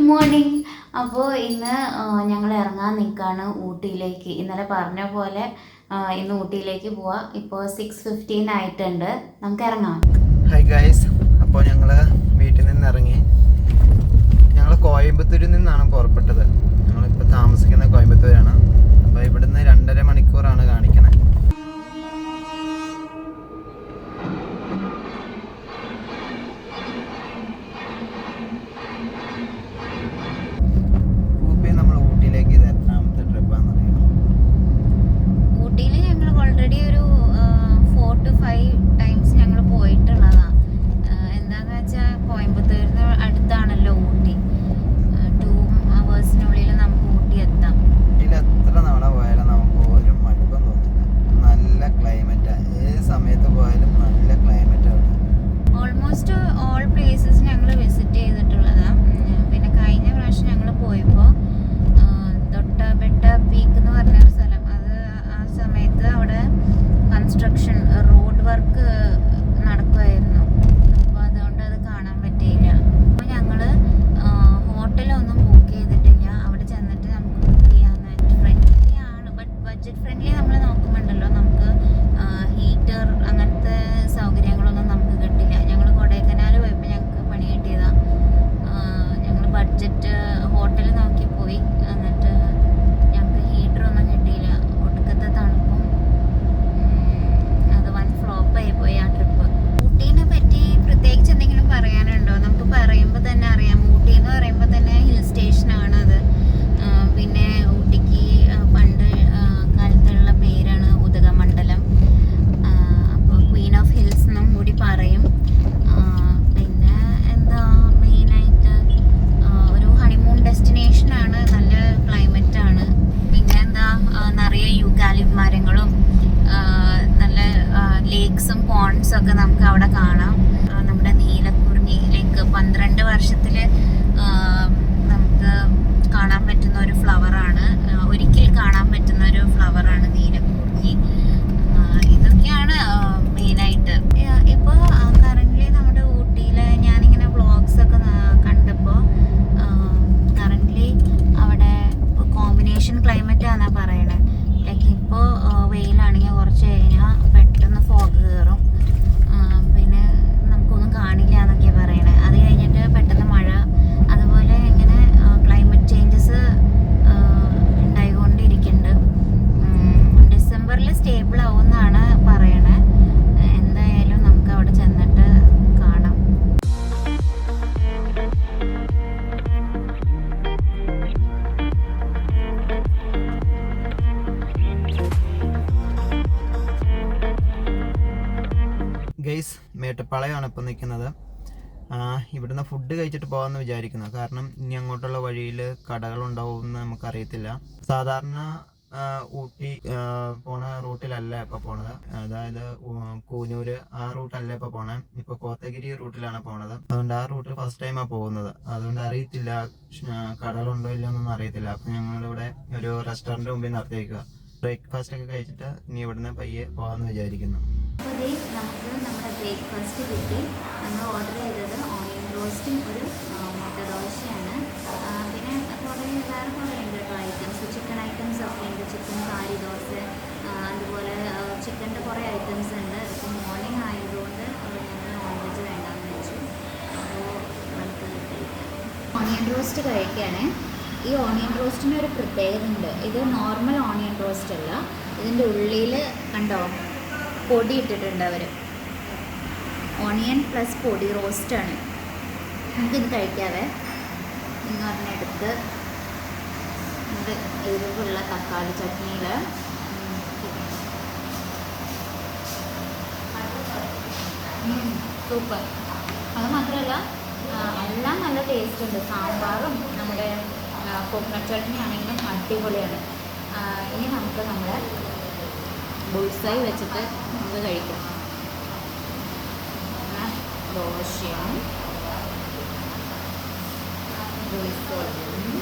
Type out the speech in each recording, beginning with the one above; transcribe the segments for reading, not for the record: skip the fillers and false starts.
Morning. അപ്പോൾ ഇന്ന് ഞങ്ങൾ ഇറങ്ങാൻ നിൽക്കുകയാണ് ഊട്ടിയിലേക്ക്. ഇന്നലെ പറഞ്ഞ പോലെ ഇന്ന് ഊട്ടിയിലേക്ക് പോവാം. ഇപ്പോൾ 6:15 ആയിട്ടുണ്ട്. നമുക്ക് ഇറങ്ങാം. ഹായ് ഗൈസ്, അപ്പോൾ ഞങ്ങൾ വീട്ടിൽ നിന്ന് ഇറങ്ങി. ഞങ്ങൾ കോയമ്പത്തൂരിൽ നിന്നാണ് പുറപ്പെട്ടത്. ഞങ്ങളിപ്പോൾ താമസിക്കുന്ന കോയമ്പത്തൂരാണ്. അപ്പോൾ ഇവിടുന്ന് 2.5 മണിക്കൂറാണ് കാണിക്കുന്നത്. ഒക്കെ നമുക്ക് അവിടെ കാണാം. നമ്മുടെ നീലക്കുറിഞ്ഞി ലേക്ക് 12 വർഷത്തിൽ നമുക്ക് കാണാൻ പറ്റുന്ന ഒരു ഫ്ലവറാണ്, ഒരിക്കൽ കാണാൻ പറ്റുന്ന ഒരു ഫ്ലവറാണ് നീലക്കുറിഞ്ഞി. ഇതൊക്കെയാണ് മെയിനായിട്ട്. ഇപ്പോൾ കറൻ്റ്ലി നമ്മുടെ ഊട്ടിയിൽ ഞാനിങ്ങനെ വ്ളോഗ്സ് ഒക്കെ കണ്ടപ്പോൾ കറൻ്റ്ലി അവിടെ കോമ്പിനേഷൻ ക്ലൈമറ്റ് ആണെന്നാണ് പറയണേ. ലൈക്ക് ഇപ്പോൾ വെയിലാണെങ്കിൽ കുറച്ച് കഴിഞ്ഞാൽ പെട്ടെന്ന് ഫോഗ് കയറും, പിന്നെ നമുക്കൊന്നും കാണില്ല എന്നൊക്കെ പറയണേ. അത് കഴിഞ്ഞിട്ട് പെട്ടെന്ന് മഴ, അതുപോലെ ഇങ്ങനെ ക്ലൈമറ്റ് ചേഞ്ചസ് ഉണ്ടായിക്കൊണ്ടിരിക്കുന്നുണ്ട്. ഡിസംബറിൽ സ്റ്റേബിൾ ആവുമെന്നാണ് പറയണേ. എന്തായാലും നമുക്ക് അവിടെ ചെന്നിട്ട് കാണാം. ഗൈസ്, മേട്ടുപ്പാളയമാണ് ഇപ്പോൾ നിൽക്കുന്നത്. ഇവിടുന്ന് ഫുഡ് കഴിച്ചിട്ട് പോകാമെന്ന് വിചാരിക്കുന്നു. കാരണം ഇനി അങ്ങോട്ടുള്ള വഴിയിൽ കടകളുണ്ടാവുമെന്ന് നമുക്കറിയത്തില്ല. സാധാരണ ഊട്ടി പോണ റൂട്ടിലല്ല ഇപ്പോൾ പോണത്. അതായത് കൂനൂര് ആ റൂട്ടല്ല ഇപ്പോൾ പോണേ. ഇപ്പോൾ കോത്തഗിരി റൂട്ടിലാണ് പോണത്. അതുകൊണ്ട് ആ റൂട്ട് ഫസ്റ്റ് ടൈമാണ് പോകുന്നത്. അതുകൊണ്ട് അറിയത്തില്ല കടകളുണ്ടോ ഇല്ലയോ എന്നൊന്നും അറിയത്തില്ല. അപ്പം ഞങ്ങളിവിടെ ഒരു റെസ്റ്റോറൻറ്റ് മുമ്പിൽ നിർത്തിയേക്കുക. ബ്രേക്ക്ഫാസ്റ്റ് ഒക്കെ കഴിച്ചിട്ട് ഇനി ഇവിടുന്ന് പയ്യെ പോകാമെന്ന് വിചാരിക്കുന്നു. നമുക്ക് നമ്മുടെ ബ്രേക്ക്ഫാസ്റ്റ് കിട്ടി. നമ്മൾ ഓർഡർ ചെയ്തത് ഓണിയൻ റോസ്റ്റും ഒരു മുട്ട ദോശയാണ്. പിന്നെ വേറെ കുറേ ഉണ്ട് കേട്ടോ ഐറ്റംസ്. ചിക്കൻ ഐറ്റംസ് ഒക്കെ ഉണ്ട്. ചിക്കൻ കാരി ദോശ, അതുപോലെ ചിക്കൻ്റെ കുറേ ഐറ്റംസ് ഉണ്ട്. ഇപ്പോൾ മോർണിംഗ് ആയതുകൊണ്ട് ഞങ്ങൾ നോൺ വെജ് വേണ്ടാന്ന് വെച്ചു. അപ്പോൾ നമുക്ക് കഴിക്കാം. ഓണിയൻ റോസ്റ്റ് കഴിക്കുകയാണേ. ഈ ഓണിയൻ റോസ്റ്റിന് ഒരു പ്രത്യേകത ഉണ്ട്. ഇത് നോർമൽ ഓണിയൻ റോസ്റ്റ് അല്ല. ഇതിൻ്റെ ഉള്ളിൽ കണ്ടോ പൊടി ഇട്ടിട്ടുണ്ട് അവർ. ഓണിയൻ പ്ലസ് പൊടി റോസ്റ്റാണ്. നമുക്കിത് കഴിക്കാവേ എന്ന് പറഞ്ഞെടുത്ത് നമുക്ക് എരിവുള്ള തക്കാളി ചട്നിയിൽ സൂപ്പർ. അത് മാത്രമല്ല എല്ലാം നല്ല ടേസ്റ്റ് ഉണ്ട്. സാമ്പാറും നമ്മുടെ കോക്കനട്ട് ചട്നി ആണെങ്കിലും അടിപൊളിയാണ്. ഇനി നമുക്ക് നമ്മുടെ ബുൾസൈ വെച്ചിട്ട് നമുക്ക് കഴിക്കാം. ദോശയും ബുൾസൈയും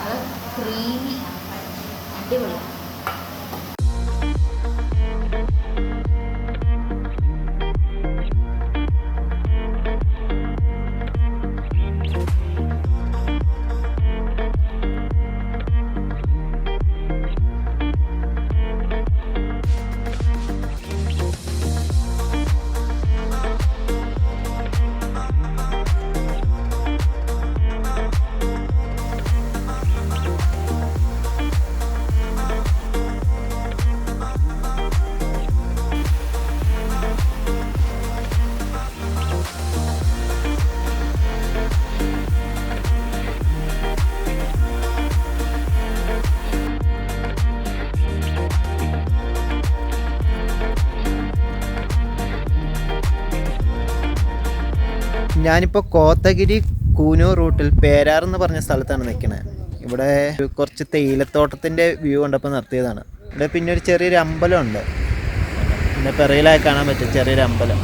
അത് ക്രീമി അടിപൊളി. ഞാനിപ്പോൾ കോത്തഗിരി കൂനൂർ റൂട്ടിൽ പേരാർ എന്ന് പറഞ്ഞ സ്ഥലത്താണ് നിൽക്കുന്നത്. ഇവിടെ കുറച്ച് തേയിലത്തോട്ടത്തിൻ്റെ വ്യൂ കണ്ടപ്പോൾ നിർത്തിയതാണ്. ഇവിടെ പിന്നെ ഒരു ചെറിയൊരു അമ്പലമുണ്ട്, പിന്നെ പിറകിലായി കാണാൻ പറ്റും ചെറിയൊരു അമ്പലം.